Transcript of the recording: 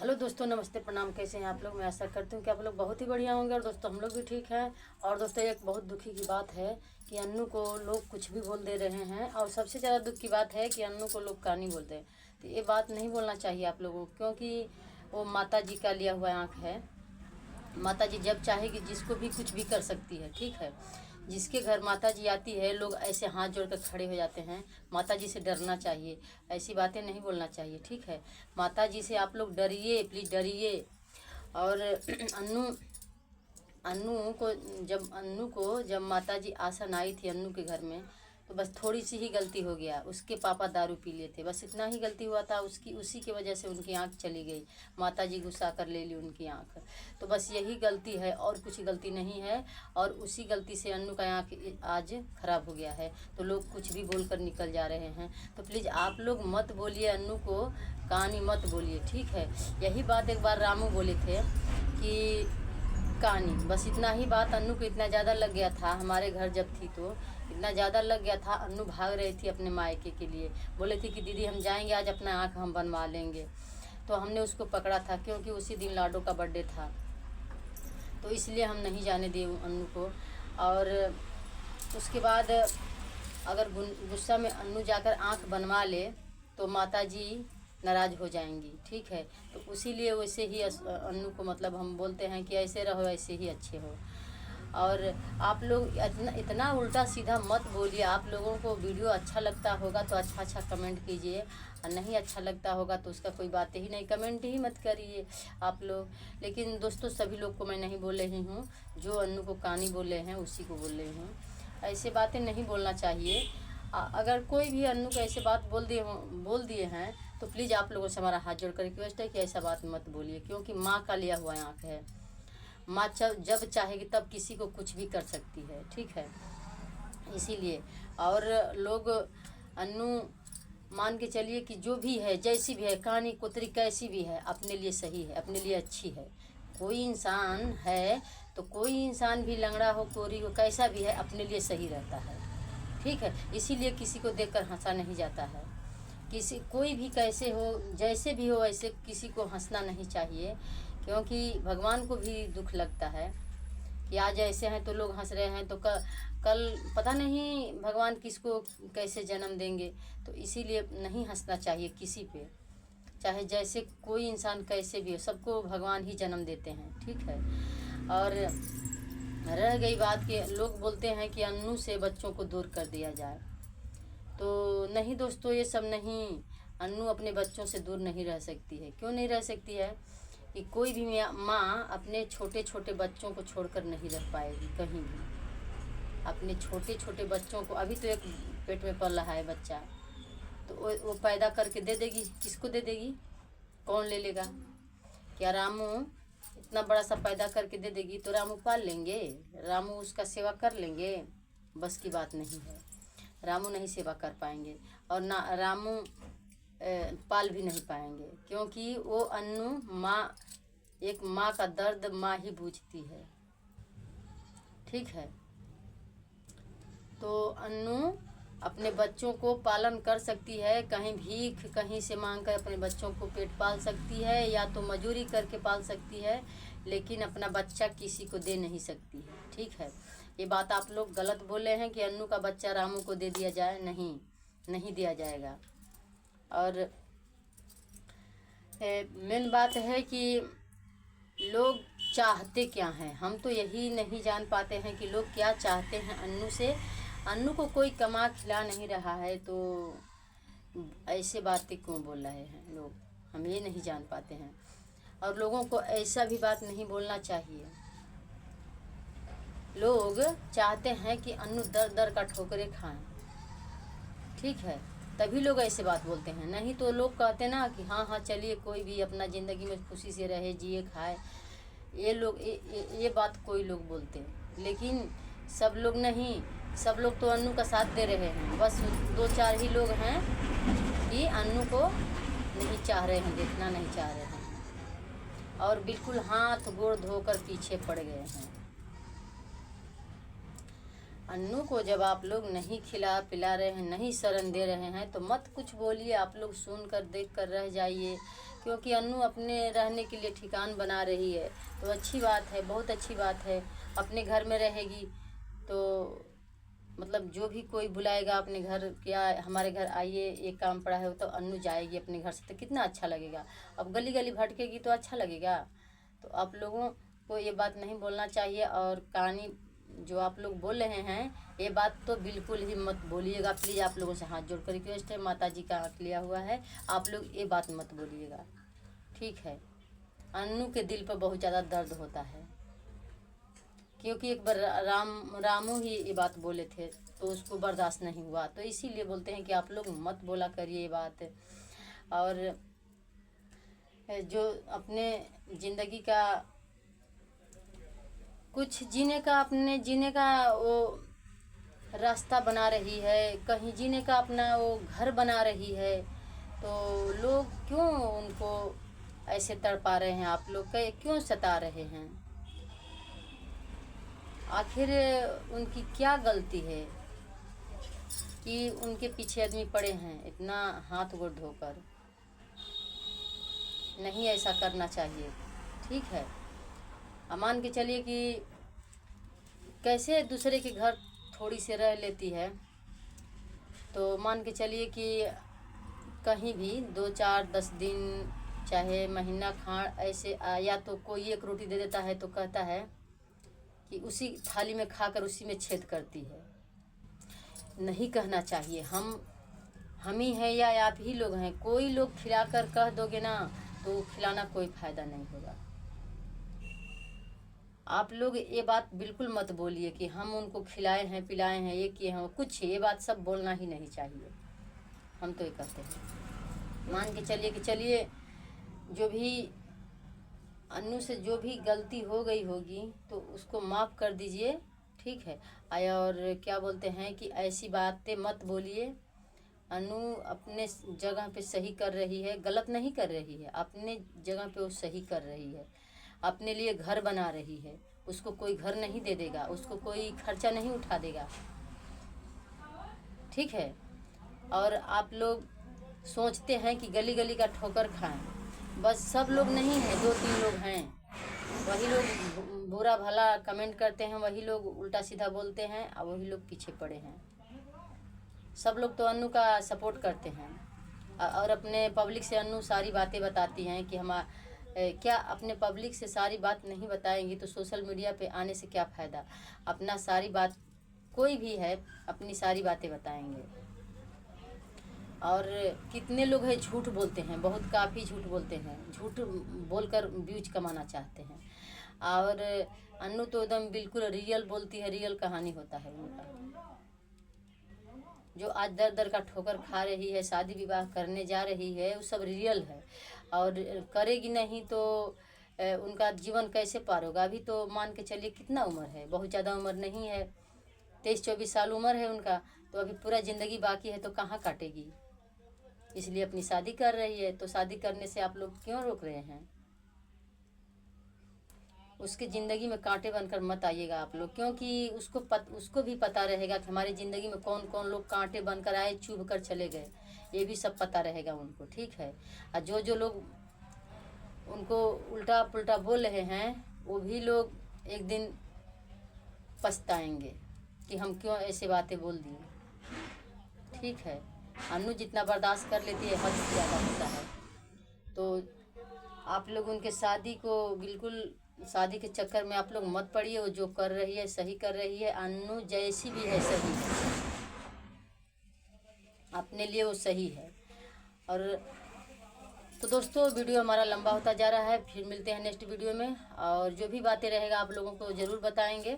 Hello दोस्तों, नमस्ते, प्रणाम। कैसे हैं आप लोग? मैं आशा करती हूँ कि आप लोग बहुत ही बढ़िया होंगे। और दोस्तों, हम लोग भी ठीक हैं। और दोस्तों, एक बहुत दुखी की बात है कि अन्नू को लोग कुछ भी बोल दे रहे हैं। और सबसे ज़्यादा दुख की बात है कि अन्नू को लोग कहानी बोलते हैं। तो ये बात नहीं बोलना चाहिए आप लोगों को, क्योंकि वो माता जी का लिया हुआ आँख है। माता जी जब चाहेगी जिसको भी कुछ भी कर सकती है, ठीक है। जिसके घर माता जी आती है, लोग ऐसे हाथ जोड़कर खड़े हो जाते हैं। माता जी से डरना चाहिए, ऐसी बातें नहीं बोलना चाहिए, ठीक है। माता जी से आप लोग डरिए, प्लीज़ डरिए। और अन्नू अन्नू को जब माता जी आसन आई थी अन्नू के घर में, तो बस थोड़ी सी ही गलती हो गया। उसके पापा दारू पी लिए थे, बस इतना ही गलती हुआ था। उसी की वजह से उनकी आंख चली गई। माता जी गुस्सा कर ले ली उनकी आंख। तो बस यही गलती है, और कुछ गलती नहीं है। और उसी गलती से अन्नू का आंख आज खराब हो गया है। तो लोग कुछ भी बोलकर निकल जा रहे हैं। तो प्लीज़ आप लोग मत बोलिए, अन्नू को कहानी मत बोलिए, ठीक है। यही बात एक बार रामू बोले थे कि कहानी, बस इतना ही बात अन्नू को इतना ज़्यादा लग गया था। हमारे घर जब थी तो इतना ज़्यादा लग गया था। अन्नू भाग रही थी अपने मायके के लिए, बोले थी कि दीदी हम जाएंगे, आज अपना आँख हम बनवा लेंगे। तो हमने उसको पकड़ा था, क्योंकि उसी दिन लाडो का बर्थडे था। तो इसलिए हम नहीं जाने दिए अन्नू को। और उसके बाद अगर गुस्सा में अन्नू जाकर आँख बनवा ले तो माता जी नाराज़ हो जाएंगी, ठीक है। तो इसीलिए वैसे ही अन्नू को मतलब हम बोलते हैं कि ऐसे रहो, ऐसे ही अच्छे हो। और आप लोग इतना उल्टा सीधा मत बोलिए। आप लोगों को वीडियो अच्छा लगता होगा तो अच्छा कमेंट कीजिए, और नहीं अच्छा लगता होगा तो उसका कोई बात ही नहीं, कमेंट ही मत करिए आप लोग। लेकिन दोस्तों, सभी लोग को मैं नहीं बोल रही हूँ, जो अन्नू को कहानी बोले हैं उसी को बोल रही हूँ। ऐसे बातें नहीं बोलना चाहिए। अगर कोई भी अन्नू को ऐसे बात बोल दिए हैं तो प्लीज़ आप लोगों से हमारा हाथ जोड़कर रिक्वेस्ट है कि ऐसा बात मत बोलिए, क्योंकि माँ का लिया हुआ आँख है। माँ जब चाहेगी तब किसी को कुछ भी कर सकती है, ठीक है। इसीलिए और लोग अन्नू मान के चलिए कि जो भी है, जैसी भी है, कहानी कुतरी कैसी भी है, अपने लिए सही है, अपने लिए अच्छी है। कोई इंसान है तो कोई इंसान भी लंगड़ा हो, कोरी हो, कैसा भी है, अपने लिए सही रहता है, ठीक है। इसीलिए किसी को देखकर हंसा नहीं जाता है। कोई भी कैसे हो, जैसे भी हो, ऐसे किसी को हंसना नहीं चाहिए, क्योंकि भगवान को भी दुख लगता है कि आज ऐसे हैं तो लोग हंस रहे हैं, तो कल पता नहीं भगवान किसको कैसे जन्म देंगे। तो इसीलिए नहीं हंसना चाहिए किसी पे, चाहे जैसे कोई इंसान कैसे भी हो, सबको भगवान ही जन्म देते हैं, ठीक है। और रह गई बात कि लोग बोलते हैं कि अन्नू से बच्चों को दूर कर दिया जाए, तो नहीं दोस्तों, ये सब नहीं। अन्नू अपने बच्चों से दूर नहीं रह सकती है। क्यों नहीं रह सकती है? कि कोई भी माँ अपने छोटे छोटे बच्चों को छोड़कर नहीं रह पाएगी कहीं भी। अपने छोटे छोटे बच्चों को, अभी तो एक पेट में पल रहा है बच्चा, तो वो पैदा करके दे देगी, किसको दे देगी? कौन ले लेगा? क्या रामू इतना बड़ा सा पैदा करके दे देगी तो रामू पाल लेंगे? रामू उसका सेवा कर लेंगे? बस की बात नहीं है। रामू नहीं सेवा कर पाएंगे, और ना रामू पाल भी नहीं पाएंगे, क्योंकि वो अन्नू माँ, एक माँ का दर्द माँ ही बूझती है, ठीक है। तो अन्नू अपने बच्चों को पालन कर सकती है, कहीं भीख कहीं से मांग कर अपने बच्चों को पेट पाल सकती है, या तो मजूरी करके पाल सकती है, लेकिन अपना बच्चा किसी को दे नहीं सकती है, ठीक है। ये बात आप लोग गलत बोले हैं कि अन्नू का बच्चा रामू को दे दिया जाए, नहीं दिया जाएगा। और मेन बात है कि लोग चाहते क्या हैं, हम तो यही नहीं जान पाते हैं कि लोग क्या चाहते हैं अन्नू से। अन्नू को कोई कमा खिला नहीं रहा है, तो ऐसे बातें क्यों बोल रहे हैं लोग, हम ये नहीं जान पाते हैं। और लोगों को ऐसा भी बात नहीं बोलना चाहिए। लोग चाहते हैं कि अन्नू दर दर का ठोकरे खाएं, ठीक है, तभी लोग ऐसे बात बोलते हैं। नहीं तो लोग कहते ना कि हाँ हाँ चलिए, कोई भी अपना ज़िंदगी में खुशी से रहे, जिए खाए। ये बात कोई लोग बोलते हैं, लेकिन सब लोग नहीं। सब लोग तो अन्नू का साथ दे रहे हैं, बस 2-4 ही लोग हैं कि अन्नू को नहीं चाह रहे हैं, देखना नहीं चाह रहे हैं, और बिल्कुल हाथ गोड़ धोकर पीछे पड़ गए हैं। अन्नू को जब आप लोग नहीं खिला पिला रहे हैं, नहीं शरण दे रहे हैं, तो मत कुछ बोलिए। आप लोग सुन कर देख कर रह जाइए, क्योंकि अन्नू अपने रहने के लिए ठिकान बना रही है, तो अच्छी बात है, बहुत अच्छी बात है। अपने घर में रहेगी तो मतलब जो भी कोई बुलाएगा अपने घर, क्या हमारे घर आइए, एक काम पड़ा है, तो अन्नू जाएगी अपने घर से, तो कितना अच्छा लगेगा। अब गली गली भटकेगी तो अच्छा लगेगा। तो आप लोगों को ये बात नहीं बोलना चाहिए। और कहानी जो आप लोग बोल रहे हैं, ये बात तो बिल्कुल ही मत बोलिएगा प्लीज़। आप लोगों से हाथ जोड़कर रिक्वेस्ट है, माता जी का आँख लिया हुआ है, आप लोग ये बात मत बोलिएगा, ठीक है। अन्नू के दिल पर बहुत ज़्यादा दर्द होता है, क्योंकि एक बार रामू ही ये बात बोले थे तो उसको बर्दाश्त नहीं हुआ, तो इसीलिए बोलते हैं कि आप लोग मत बोला करिए ये बात। और जो अपने ज़िंदगी का कुछ जीने का, अपने जीने का वो रास्ता बना रही है, कहीं जीने का अपना वो घर बना रही है, तो लोग क्यों उनको ऐसे तड़पा रहे हैं, आप लोग क्यों सता रहे हैं? आखिर उनकी क्या गलती है कि उनके पीछे आदमी पड़े हैं इतना हाथ गोड़ धोकर? नहीं ऐसा करना चाहिए, ठीक है। मान के चलिए कि कैसे दूसरे के घर थोड़ी से रह लेती है, तो मान के चलिए कि कहीं भी 2-4-10 दिन चाहे महीना खाड़ ऐसे या तो कोई एक रोटी दे देता है तो कहता है कि उसी थाली में खाकर उसी में छेद करती है। नहीं कहना चाहिए। हम ही हैं या आप ही लोग हैं, कोई लोग खिलाकर कह दोगे ना तो खिलाना कोई फ़ायदा नहीं होगा। आप लोग ये बात बिल्कुल मत बोलिए कि हम उनको खिलाए हैं, पिलाए हैं, ये किए हैं, कुछ ये बात सब बोलना ही नहीं चाहिए। हम तो ये कहते हैं, मान के चलिए कि चलिए जो भी अन्नू से जो भी गलती हो गई होगी तो उसको माफ़ कर दीजिए, ठीक है। और क्या बोलते हैं कि ऐसी बातें मत बोलिए। अन्नू अपने जगह पे सही कर रही है, गलत नहीं कर रही है, अपने जगह पे वो सही कर रही है, अपने लिए घर बना रही है। उसको कोई घर नहीं दे देगा, उसको कोई खर्चा नहीं उठा देगा, ठीक है। और आप लोग सोचते हैं कि गली गली का ठोकर खाएं, बस सब लोग नहीं हैं, 2-3 लोग हैं, वही लोग बुरा भला कमेंट करते हैं, वही लोग उल्टा सीधा बोलते हैं और वही लोग पीछे पड़े हैं। सब लोग तो अन्नू का सपोर्ट करते हैं और अपने पब्लिक से अन्नू सारी बातें बताती हैं कि हम क्या अपने पब्लिक से सारी बात नहीं बताएंगी तो सोशल मीडिया पे आने से क्या फ़ायदा। अपना सारी बात, कोई भी है अपनी सारी बातें बताएंगे। और कितने लोग हैं झूठ बोलते हैं, बहुत काफ़ी झूठ बोलते हैं, झूठ बोलकर व्यूज कमाना चाहते हैं। और अन्नू तो एकदम बिल्कुल रियल बोलती है, रियल कहानी होता है उनका। जो आज दर दर का ठोकर खा रही है, शादी विवाह करने जा रही है, वो सब रियल है। और करेगी नहीं तो उनका जीवन कैसे पार होगा? अभी तो मान के चलिए कितना उम्र है, बहुत ज़्यादा उम्र नहीं है, 23-24 साल उम्र है उनका, तो अभी पूरा ज़िंदगी बाकी है, तो कहाँ काटेगी? इसलिए अपनी शादी कर रही है। तो शादी करने से आप लोग क्यों रोक रहे हैं? उसकी ज़िंदगी में कांटे बनकर मत आइएगा आप लोग, क्योंकि उसको भी पता रहेगा कि हमारी ज़िंदगी में कौन कौन लोग कांटे बनकर आए, चुभ कर चले गए, ये भी सब पता रहेगा उनको, ठीक है। और जो लोग उनको उल्टा पुल्टा बोल रहे हैं, वो भी लोग एक दिन पछताएंगे कि हम क्यों ऐसे बातें बोल दिए, ठीक है। अन्नू जितना बर्दाश्त कर लेती है, हद से ज़्यादा होता है। तो आप लोग उनके शादी को बिल्कुल, शादी के चक्कर में आप लोग मत पड़िए। वो जो कर रही है सही कर रही है, अन्नू जैसी भी है सही है, अपने लिए वो सही है। और तो दोस्तों वीडियो हमारा लंबा होता जा रहा है, फिर मिलते हैं नेक्स्ट वीडियो में। और जो भी बातें रहेगा आप लोगों को ज़रूर बताएंगे।